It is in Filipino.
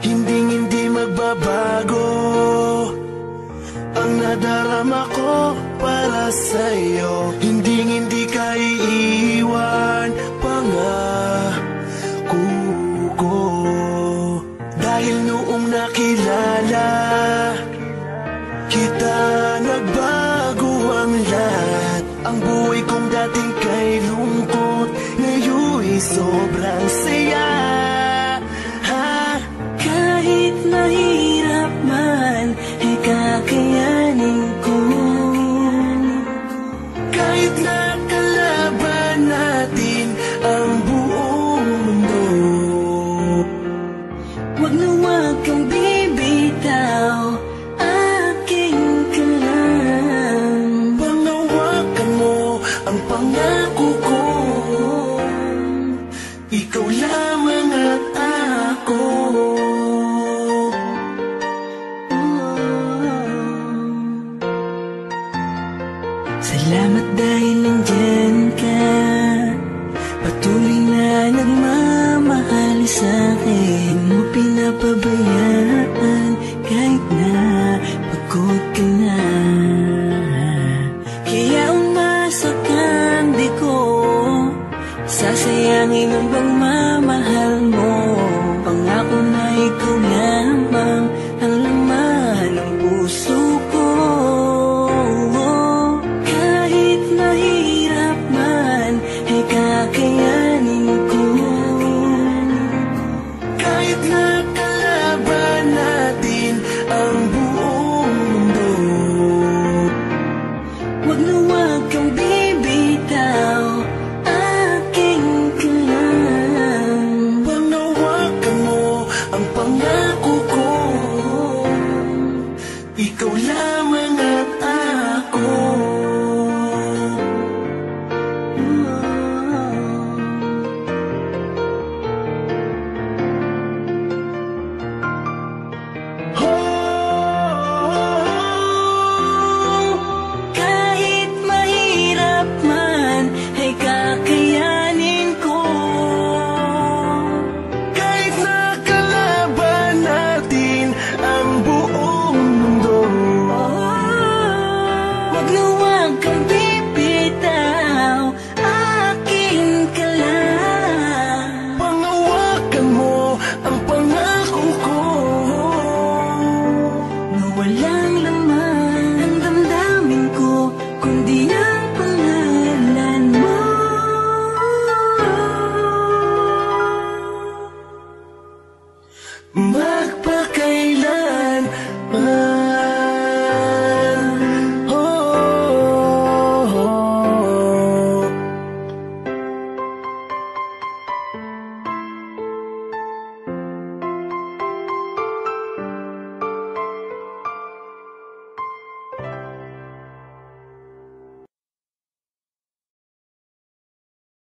Hindi magbabago ang nadarama ko para sa'yo. Hindi ka iiwan, pangako ko. Dahil noong nakilala kita, nagbago ang lahat. Ang buhay kong dating kay lungkot, ngayon'y sobrang saya. Kahit mahirap man, ay kakayanin ko. Kahit nakalaban natin ang buong mundo, wag na wag kang bibitaw, aking ka lang. panghawakan mo ang pangako ko. Ikaw lamang at ako. Salamat dahil nandyan ka, patuloy na nagmamahal sa